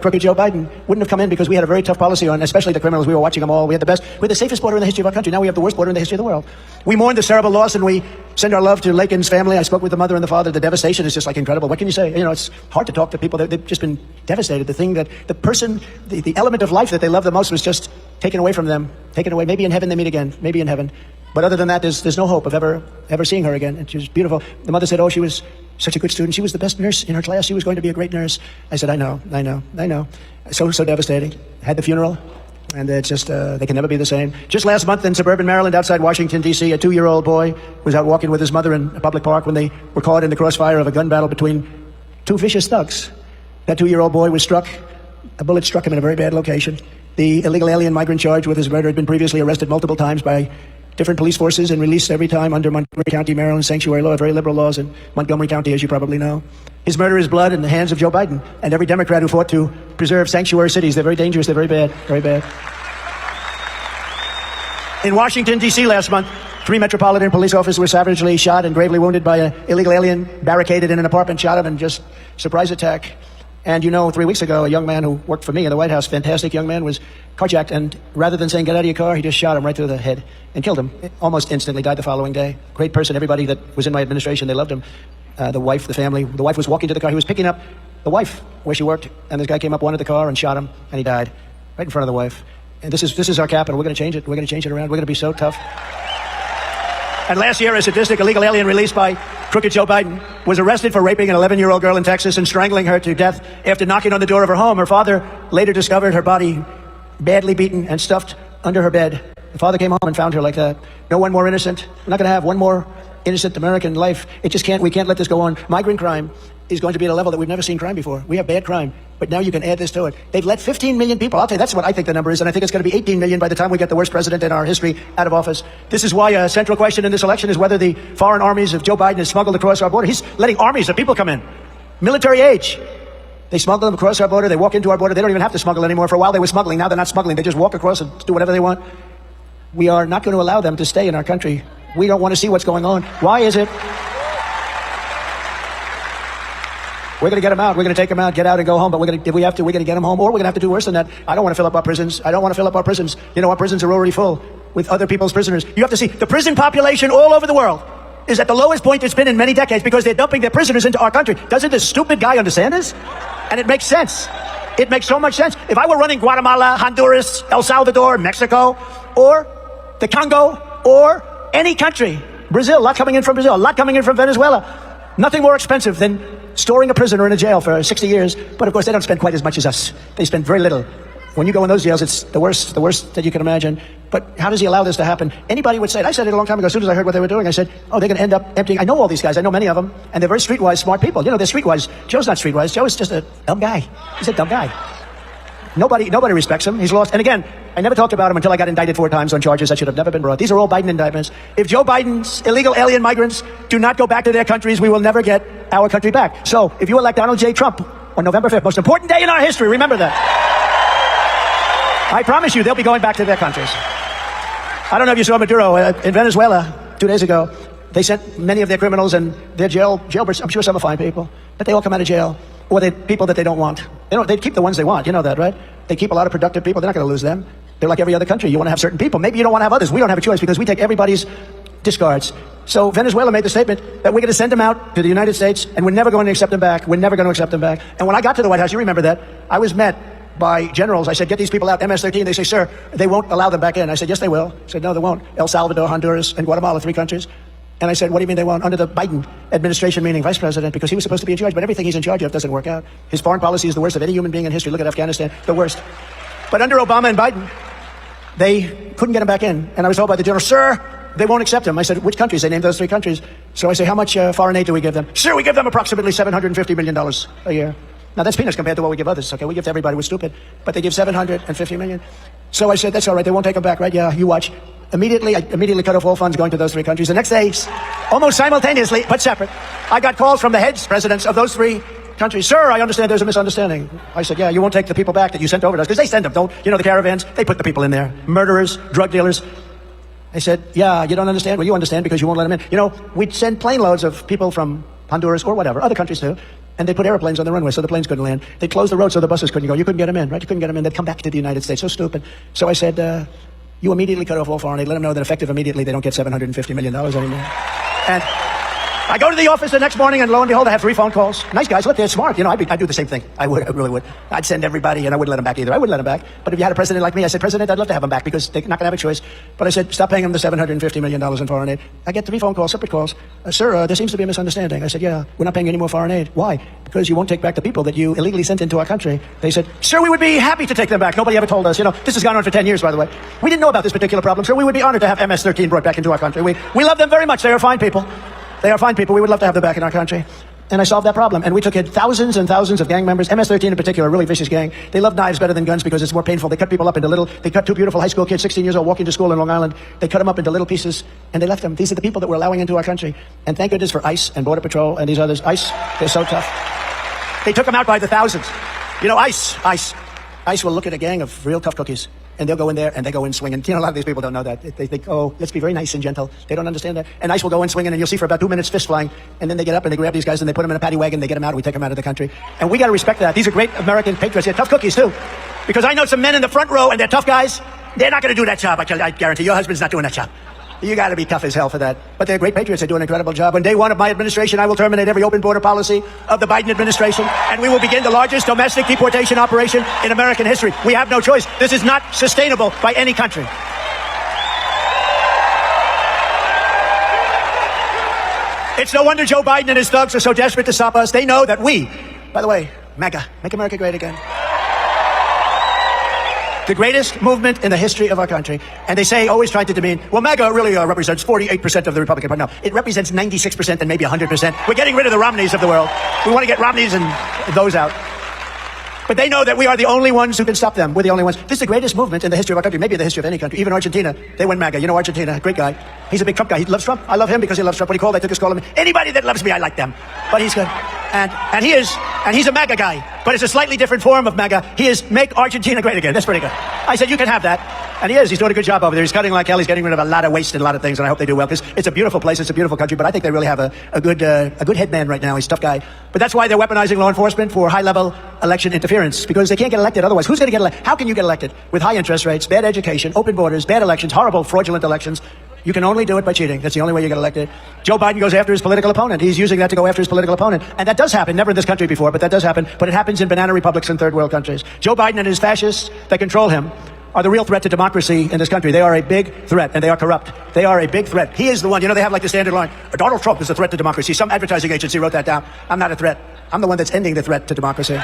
crooked Joe Biden wouldn't have come in because we had a very tough policy on, especially the criminals. We were watching them all. We had the safest border in the history of our country. Now we have the worst border in the history of the world. We mourn the terrible loss, and we send our love to Lakin's family. I spoke with the mother and the father. The devastation is just like incredible. What can you say? You know, it's hard to talk to people. They've just been devastated. The thing that the person, the element of life that they love the most was just taken away from them. Taken away. Maybe in heaven they meet again. Maybe in heaven. But other than that, there's no hope of ever seeing her again. And she was beautiful. The mother said, oh, she was such a good student. She was the best nurse in her class. She was going to be a great nurse. I said, I know. So devastating. Had the funeral, and it's just, they can never be the same. Just last month in suburban Maryland, outside Washington, D.C., a 2-year-old boy was out walking with his mother in a public park when they were caught in the crossfire of a gun battle between two vicious thugs. That 2-year-old boy was struck. A bullet struck him in a very bad location. The illegal alien migrant charged with his murder had been previously arrested multiple times by different police forces and released every time under Montgomery County, Maryland sanctuary law, very liberal laws in Montgomery County, as you probably know. His murder is blood in the hands of Joe Biden and every Democrat who fought to preserve sanctuary cities. They're very dangerous. They're very bad. Very bad. In Washington, D.C. last month, 3 Metropolitan Police officers were savagely shot and gravely wounded by an illegal alien barricaded in an apartment, shot him and just surprise attack. And you know, 3 weeks ago, a young man who worked for me in the White House, fantastic young man, was carjacked, and rather than saying, get out of your car, he just shot him right through the head and killed him. Almost instantly, died the following day. Great person. Everybody that was in my administration, they loved him. The wife, the family. The wife was walking to the car. He was picking up the wife where she worked, and this guy came up, wanted the car, and shot him, and he died right in front of the wife. And this is our capital. We're going to change it. We're going to change it around. We're going to be so tough. And last year, a sadistic illegal alien released by crooked Joe Biden was arrested for raping an 11-year-old girl in Texas and strangling her to death after knocking on the door of her home. Her father later discovered her body badly beaten and stuffed under her bed. The father came home and found her like that. No one more innocent. We're not going to have one more innocent American life. We can't let this go on. Migrant crime is going to be at a level that we've never seen crime before. We have bad crime, but now you can add this to it. They've let 15 million people, I'll tell you, that's what I think the number is, and I think it's going to be 18 million by the time we get the worst president in our history out of office. This is why a central question in this election is whether the foreign armies of Joe Biden is smuggled across our border. He's letting armies of people come in. Military age. They smuggle them across our border. They walk into our border. They don't even have to smuggle anymore. For a while they were smuggling. Now they're not smuggling. They just walk across and do whatever they want. We are not going to allow them to stay in our country. We don't want to see what's going on. Why is it? We're going to get them out. We're going to take them out, get out and go home. But if we have to, we're going to get them home. Or we're going to have to do worse than that. I don't want to fill up our prisons. I don't want to fill up our prisons. You know, our prisons are already full with other people's prisoners. You have to see, the prison population all over the world is at the lowest point it's been in many decades because they're dumping their prisoners into our country. Doesn't this stupid guy understand this? And it makes sense. It makes so much sense. If I were running Guatemala, Honduras, El Salvador, Mexico, or the Congo, or any country, Brazil, a lot coming in from Brazil, a lot coming in from Venezuela, nothing more expensive than storing a prisoner in a jail for 60 years. But of course, they don't spend quite as much as us. They spend very little. When you go in those jails, it's the worst that you can imagine. But how does he allow this to happen? Anybody would say it. I said it a long time ago. As soon as I heard what they were doing, I said, oh, they're going to end up emptying. I know all these guys. I know many of them. And they're very streetwise, smart people. You know, they're streetwise. Joe's not streetwise. Joe is just a dumb guy. He's a dumb guy. Nobody respects him. He's lost. And again, I never talked about him until I got indicted 4 times on charges that should have never been brought. These are all Biden indictments. If Joe Biden's illegal alien migrants do not go back to their countries, we will never get our country back. So if you elect Donald J. Trump on November 5th, most important day in our history, remember that. I promise you, they'll be going back to their countries. I don't know if you saw Maduro in Venezuela 2 days ago. They sent many of their criminals and their jailbirds. I'm sure some are fine people, but they all come out of jail. Or they're people that they don't want. They keep the ones they want. You know that, right? They keep a lot of productive people. They're not going to lose them. They're like every other country. You want to have certain people. Maybe you don't want to have others. We don't have a choice because we take everybody's discards. So Venezuela made the statement that we're going to send them out to the United States and we're never going to accept them back. We're never going to accept them back. And when I got to the White House, you remember that, I was met by generals. I said, get these people out, MS-13. They say, sir, they won't allow them back in. I said, yes, they will. I said, no, they won't. El Salvador, Honduras, and Guatemala, 3 countries. And I said, what do you mean they won't? Under the Biden administration, meaning vice president, because he was supposed to be in charge, but everything he's in charge of doesn't work out. His foreign policy is the worst of any human being in history. Look at Afghanistan, the worst. But under Obama and Biden, they couldn't get him back in. And I was told by the general, sir, they won't accept him. I said, which countries? They named those 3 countries. So I say, how much foreign aid do we give them? Sir, we give them approximately $750 million a year. Now that's peanuts compared to what we give others. Okay, we give to everybody. We're stupid. But they give $750 million. So I said, that's all right. They won't take them back, right? Yeah, you watch. I immediately cut off all funds going to those 3 countries. The next day, almost simultaneously, but separate, I got calls from the presidents of those 3 countries. Sir, I understand there's a misunderstanding. I said, yeah, you won't take the people back that you sent over to us, because they send them, don't, you know, the caravans, they put the people in there. Murderers, drug dealers. I said, yeah, you don't understand? Well, you understand because you won't let them in. You know, we'd send plane loads of people from Honduras or whatever, other countries too, and they put airplanes on the runway so the planes couldn't land. They closed the road so the buses couldn't go. You couldn't get them in, right? You couldn't get them in. They'd come back to the United States. So stupid. So I said, you immediately cut off all foreign aid. Let them know that effective immediately they don't get $750 million anymore. And I go to the office the next morning, and lo and behold, I have 3 phone calls. Nice guys, look, they're smart. You know, I'd do the same thing. I really would. I'd send everybody, and I wouldn't let them back either. I wouldn't let them back. But if you had a president like me, I said, President, I'd love to have them back because they're not going to have a choice. But I said, stop paying them the $750 million in foreign aid. I get 3 phone calls, separate calls. Sir, there seems to be a misunderstanding. I said, yeah, we're not paying any more foreign aid. Why? Because you won't take back the people that you illegally sent into our country. They said, sir, we would be happy to take them back. Nobody ever told us. You know, this has gone on for 10 years, by the way. We didn't know about this particular problem, sir. We would be honored to have MS-13 brought back into our country. We love them very much. They are fine people. They are fine people. We would love to have them back in our country. And I solved that problem. And we took in thousands and thousands of gang members. MS-13 in particular, a really vicious gang. They love knives better than guns because it's more painful. They cut people up into they cut 2 beautiful high school kids, 16 years old, walking to school in Long Island. They cut them up into little pieces, and they left them. These are the people that we're allowing into our country. And thank goodness for ICE and Border Patrol and these others. ICE, they're so tough. They took them out by the thousands. You know, ICE will look at a gang of real tough cookies, and they'll go in there and they go in swinging. You know, a lot of these people don't know that. They think, oh, let's be very nice and gentle. They don't understand that. And ICE will go in swinging, and you'll see for about 2 minutes fist flying, and then they get up and they grab these guys and they put them in a paddy wagon, they get them out, and we take them out of the country. And we got to respect that. These are great American patriots. They're tough cookies too, because I know some men in the front row and they're tough guys. They're not going to do that job. I guarantee your husband's not doing that job. You got to be tough as hell for that. But they're great patriots. They do an incredible job. On day 1 of my administration, I will terminate every open border policy of the Biden administration, and we will begin the largest domestic deportation operation in American history. We have no choice. This is not sustainable by any country. It's no wonder Joe Biden and his thugs are so desperate to stop us. They know that we, by the way, MAGA, make America great again. The greatest movement in the history of our country. And they say, always trying to demean, well, MAGA really represents 48% of the Republican Party. No, it represents 96% and maybe 100%. We're getting rid of the Romneys of the world. We want to get Romneys and those out. But they know that we are the only ones who can stop them. We're the only ones. This is the greatest movement in the history of our country, maybe in the history of any country. Even Argentina, they went MAGA. You know Argentina, great guy. He's a big Trump guy. He loves Trump. I love him because he loves Trump. When he called, I took his call. Anybody that loves me, I like them. But he's good. And he's a MAGA guy. But it's a slightly different form of MAGA. He is make Argentina great again. That's pretty good. I said, you can have that. And he is. He's doing a good job over there. He's cutting like hell. He's getting rid of a lot of waste and a lot of things, and I hope they do well, because it's a beautiful place. It's a beautiful country. But I think they really have a good head man right now. He's a tough guy. But that's why they're weaponizing law enforcement for high-level election interference, because they can't get elected otherwise. Who's going to get elected? How can you get elected with high interest rates, bad education, open borders, bad elections, horrible, fraudulent elections? You can only do it by cheating. That's the only way you get elected. Joe Biden goes after his political opponent. He's using that to go after his political opponent. And that does happen. Never in this country before, but that does happen. But it happens in banana republics and third world countries. Joe Biden and his fascists that control him are the real threat to democracy in this country. They are a big threat, and they are corrupt. They are a big threat. He is the one. You know, they have like the standard line, Donald Trump is a threat to democracy. Some advertising agency wrote that down. I'm not a threat. I'm the one that's ending the threat to democracy.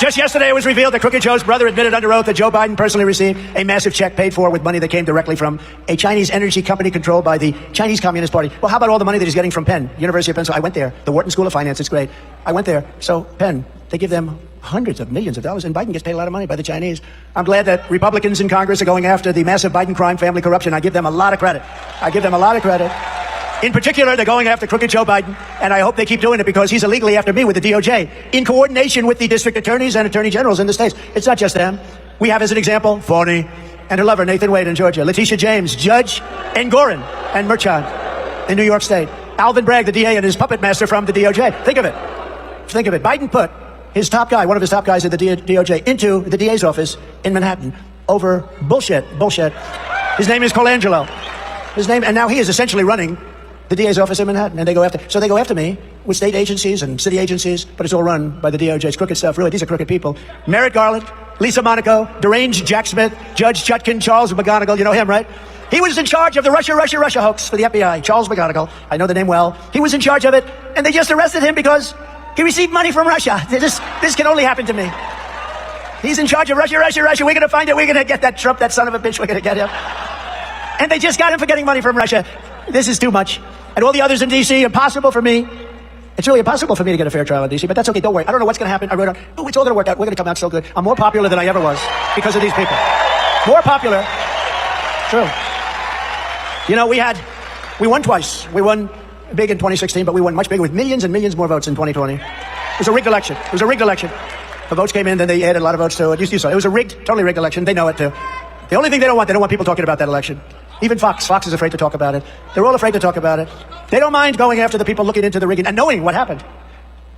Just yesterday, it was revealed that Crooked Joe's brother admitted under oath that Joe Biden personally received a massive check paid for with money that came directly from a Chinese energy company controlled by the Chinese Communist Party. Well, how about all the money that he's getting from Penn, University of Pennsylvania? I went there, the Wharton School of Finance. It's great. I went there. So Penn, they give them hundreds of millions of dollars, and Biden gets paid a lot of money by the Chinese. I'm glad that Republicans in Congress are going after the massive Biden crime, family corruption. I give them a lot of credit. In particular, they're going after Crooked Joe Biden, and I hope they keep doing it because he's illegally after me with the DOJ, in coordination with the district attorneys and attorney generals in the states. It's not just them. We have, as an example, Forney and her lover, Nathan Wade in Georgia, Letitia James, Judge Engoron and Merchant in New York State, Alvin Bragg, the DA, and his puppet master from the DOJ. Think of it. Biden put his top guy, one of his top guys at the DOJ, into the DA's office in Manhattan over bullshit. His name is Colangelo. And now he is essentially running the DA's office in Manhattan, and they go after me with state agencies and city agencies, but it's all run by the DOJ. It's crooked stuff, really. These are crooked people. Merrick Garland, Lisa Monaco, deranged Jack Smith, Judge Chutkin, Charles McGonigal, you know him, right? He was in charge of the Russia hoax for the FBI, Charles McGonigal. I know the name well. He was in charge of it, and they just arrested him because he received money from Russia. This can only happen to me. He's in charge of Russia. We're going to find it. We're going to get that Trump, that son of a bitch. We're going to get him. And they just got him for getting money from Russia. This is too much. And all the others in D.C., impossible for me. It's really impossible for me to get a fair trial in D.C., but that's okay. Don't worry. I don't know what's going to happen. I wrote out, it's all going to work out. We're going to come out so good. I'm more popular than I ever was because of these people. More popular. True. You know, we won twice. We won big in 2016, but we won much bigger with millions and millions more votes in 2020. It was a rigged election. The votes came in, then they added a lot of votes to it. You saw it. It was a totally rigged election. They know it too. The only thing they don't want people talking about that election. Even Fox is afraid to talk about it. They're all afraid to talk about it. They don't mind going after the people looking into the rigging and knowing what happened.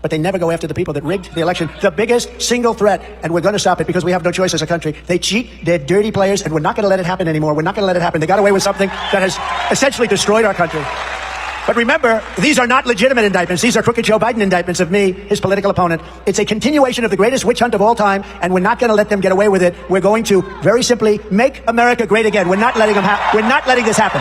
But they never go after the people that rigged the election. The biggest single threat, and we're going to stop it because we have no choice as a country. They cheat, they're dirty players, and we're not going to let it happen anymore. We're not going to let it happen. They got away with something that has essentially destroyed our country. But remember, these are not legitimate indictments. These are crooked Joe Biden indictments of me, his political opponent. It's a continuation of the greatest witch hunt of all time, and we're not going to let them get away with it. We're going to, very simply, make America great again. We're not letting this happen.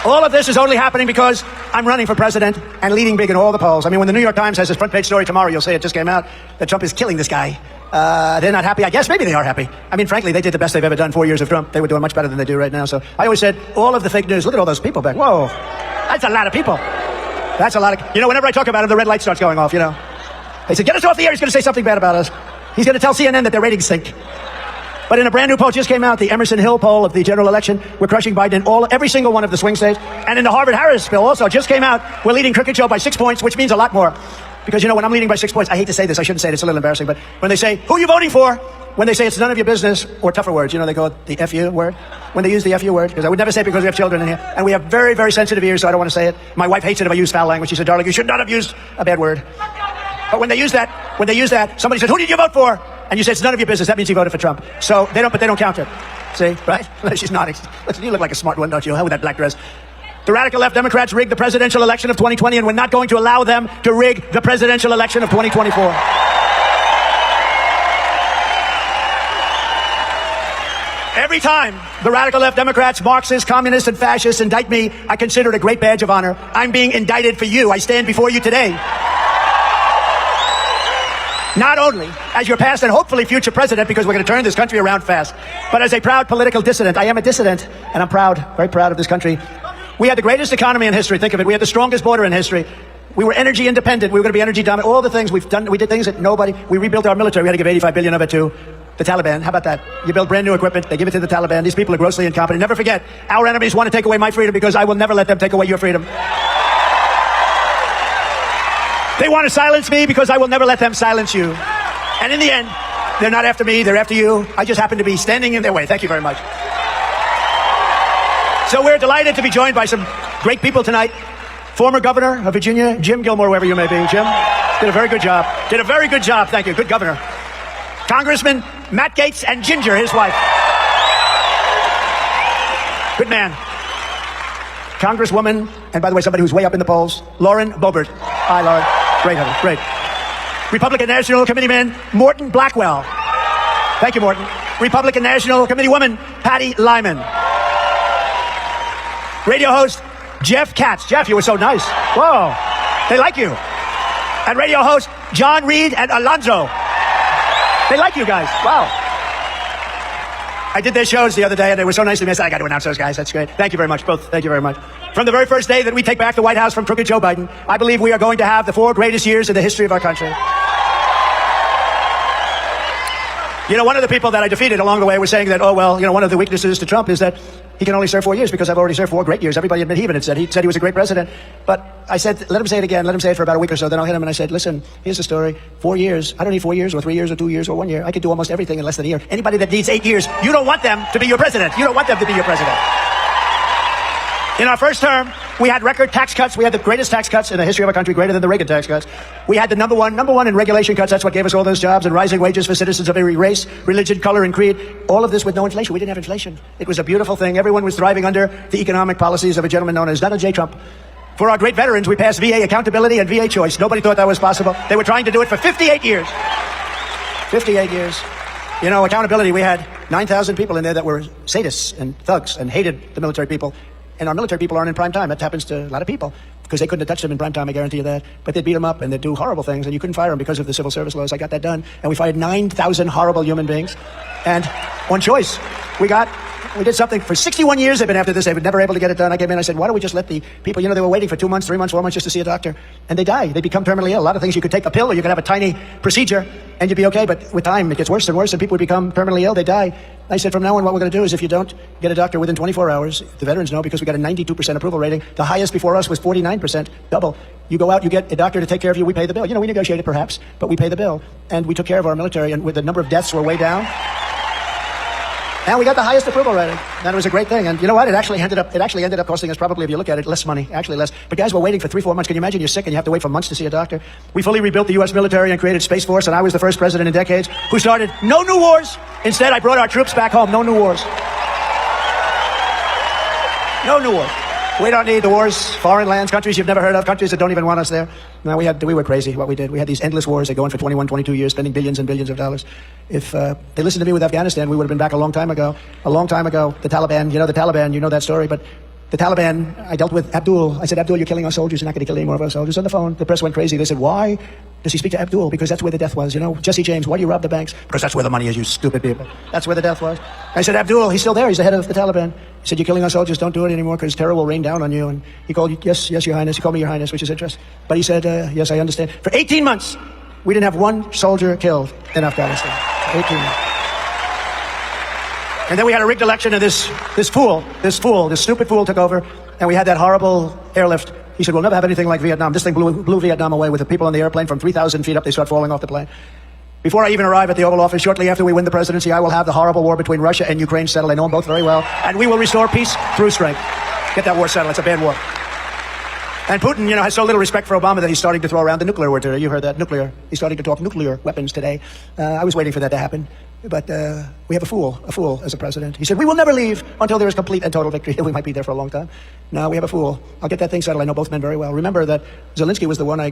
All of this is only happening because I'm running for president and leading big in all the polls. I mean, when the New York Times has its front page story tomorrow, you'll say it just came out, that Trump is killing this guy. They're not happy. I guess maybe they are happy. I mean, frankly, they did the best they've ever done 4 years of Trump. They were doing much better than they do right now. So I always said, all of the fake news, look at all those people back. Whoa, that's a lot of people. That's a lot of, whenever I talk about him, the red light starts going off, They said, get us off the air. He's going to say something bad about us. He's going to tell CNN that their ratings sink. But in a brand new poll just came out, the Emerson Hill poll of the general election, we're crushing Biden in every single one of the swing states. And in the Harvard-Harris poll also just came out, we're leading Crooked Joe by 6 points, which means a lot more. Because, when I'm leading by 6 points, I hate to say this, I shouldn't say it, it's a little embarrassing, but when they say, who are you voting for? When they say it's none of your business, or tougher words, they call it the FU word. When they use the FU word, because I would never say it because we have children in here, and we have very, very sensitive ears, so I don't want to say it. My wife hates it if I use foul language. She said, darling, you should not have used a bad word. But when they use that, somebody says, who did you vote for? And you say, it's none of your business, that means you voted for Trump. So they don't count it. See, right? She's nodding. Listen, you look like a smart one, don't you? With that black dress. The radical left Democrats rigged the presidential election of 2020, and we're not going to allow them to rig the presidential election of 2024. Every time the radical left Democrats, Marxists, communists, and fascists indict me, I consider it a great badge of honor. I'm being indicted for you. I stand before you today. Not only as your past and hopefully future president, because we're going to turn this country around fast, but as a proud political dissident. I am a dissident, and I'm proud, very proud of this country. We had the greatest economy in history. Think of it. We had the strongest border in history. We were energy independent. We were going to be energy dominant. All the things we've done, we did things that we rebuilt our military. We had to give 85 billion of it to the Taliban. How about that? You build brand new equipment. They give it to the Taliban. These people are grossly incompetent. Never forget, our enemies want to take away my freedom because I will never let them take away your freedom. They want to silence me because I will never let them silence you. And in the end, they're not after me. They're after you. I just happen to be standing in their way. Thank you very much. So we're delighted to be joined by some great people tonight. Former governor of Virginia, Jim Gilmore, wherever you may be. Jim did a very good job. Did a very good job. Thank you. Good governor. Congressman Matt Gaetz and Ginger, his wife. Good man. Congresswoman, and by the way, somebody who's way up in the polls, Lauren Boebert. Hi, Lauren. Great, honey. Great. Republican National Committeeman Morton Blackwell. Thank you, Morton. Republican National Committeewoman Patty Lyman. Radio host Jeff Katz. Jeff, you were so nice. Whoa. They like you. And radio host John Reed and Alonzo. They like you guys. Wow. I did their shows the other day, and they were so nice to me. I said, I got to announce those guys. That's great. Thank you very much, both. Thank you very much. From the very first day that we take back the White House from crooked Joe Biden, I believe we are going to have the 4 greatest years in the history of our country. One of the people that I defeated along the way was saying that, one of the weaknesses to Trump is that he can only serve 4 years because I've already served 4 great years. Everybody admitted he even said. He said he was a great president. But I said, let him say it again. Let him say it for about a week or so. Then I'll hit him and I said, listen, here's the story. 4 years. I don't need 4 years or 3 years or 2 years or 1 year. I could do almost everything in less than a year. Anybody that needs 8 years, you don't want them to be your president. You don't want them to be your president. In our first term, we had record tax cuts. We had the greatest tax cuts in the history of our country, greater than the Reagan tax cuts. We had the number one in regulation cuts. That's what gave us all those jobs, and rising wages for citizens of every race, religion, color, and creed. All of this with no inflation. We didn't have inflation. It was a beautiful thing. Everyone was thriving under the economic policies of a gentleman known as Donald J. Trump. For our great veterans, we passed VA accountability and VA choice. Nobody thought that was possible. They were trying to do it for 58 years. 58 years. Accountability, we had 9,000 people in there that were sadists and thugs and hated the military people. And our military people aren't in prime time. That happens to a lot of people because they couldn't have touched them in prime time, I guarantee you that. But they'd beat them up and they'd do horrible things, and you couldn't fire them because of the civil service laws. I got that done. And we fired 9,000 horrible human beings. And on choice, we did something for 61 years. They've been after this. They were never able to get it done. I came in, I said, why don't we just let the people, they were waiting for 2 months, 3 months, 4 months just to see a doctor. And they die. They become terminally ill. A lot of things, you could take a pill or you could have a tiny procedure and you'd be okay. But with time, it gets worse and worse and people would become terminally ill. They die. I said, from now on, what we're going to do is if you don't get a doctor within 24 hours, the veterans know because we got a 92% approval rating. The highest before us was 49%, double. You go out, you get a doctor to take care of you, we pay the bill. We negotiated perhaps, but we pay the bill. And we took care of our military, and with the number of deaths were way down. And we got the highest approval rating. And it was a great thing. And you know what? It actually ended up costing us probably, if you look at it, less money. Actually less. But guys, we're waiting for 3-4 months. Can you imagine you're sick and you have to wait for months to see a doctor? We fully rebuilt the U.S. military and created Space Force, and I was the first president in decades who started no new wars. Instead, I brought our troops back home. No new wars. No new wars. We don't need the wars, foreign lands, countries you've never heard of, countries that don't even want us there. No, we were crazy what we did. We had these endless wars that go on for 21, 22 years, spending billions and billions of dollars. If they listened to me with Afghanistan, we would have been back a long time ago. A long time ago. The Taliban, you know that story, but the Taliban, I dealt with Abdul. I said, Abdul, you're killing our soldiers. You're not going to kill any more of our soldiers. On the phone, the press went crazy. They said, why does he speak to Abdul? Because that's where the death was, you know. Jesse James, why do you rob the banks? Because that's where the money is, you stupid people. That's where the death was. I said, Abdul, he's still there. He's the head of the Taliban. He said, you're killing our soldiers. Don't do it anymore because terror will rain down on you. And he called, yes, Your Highness. He called me Your Highness, which is interesting. But he said, yes, I understand. For 18 months, we didn't have one soldier killed in Afghanistan. 18 months. And then we had a rigged election, and this stupid fool took over, and we had that horrible airlift. He said, we'll never have anything like Vietnam. This thing blew Vietnam away with the people on the airplane from 3,000 feet up. They start falling off the plane. Before I even arrive at the Oval Office, shortly after we win the presidency, I will have the horrible war between Russia and Ukraine settled. I know them both very well. And we will restore peace through strength. Get that war settled. It's a bad war. And Putin, you know, has so little respect for Obama that he's starting to throw around the nuclear word today. You heard that, nuclear. He's starting to talk nuclear weapons today. I was waiting for that to happen. But we have a fool as a president. He said, we will never leave until there is complete and total victory. We might be there for a long time. No, we have a fool. I'll get that thing settled. I know both men very well. Remember that Zelensky was the one I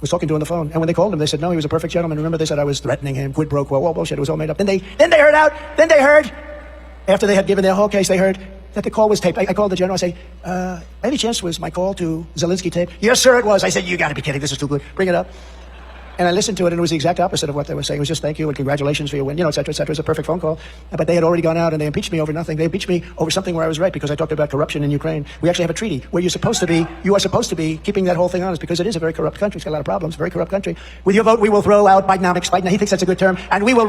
was talking to on the phone. And when they called him, they said, no, he was a perfect gentleman. Remember, they said I was threatening him, quid pro quo, well, bullshit. It was all made up. Then they heard, after they had given their whole case, they heard that the call was taped. I called the general. I say, any chance was my call to Zelensky taped? Yes, sir, it was. I said, you got to be kidding. This is too good. Bring it up. And I listened to it, and it was the exact opposite of what they were saying. It was just thank you and congratulations for your win, you know, et cetera, et cetera. It was a perfect phone call. But they had already gone out, and they impeached me over nothing. They impeached me over something where I was right, because I talked about corruption in Ukraine. We actually have a treaty where you are supposed to be keeping that whole thing honest, because it is a very corrupt country. It's got a lot of problems, very corrupt country. With your vote, we will throw out Bidenomics. Biden, he thinks that's a good term, and we will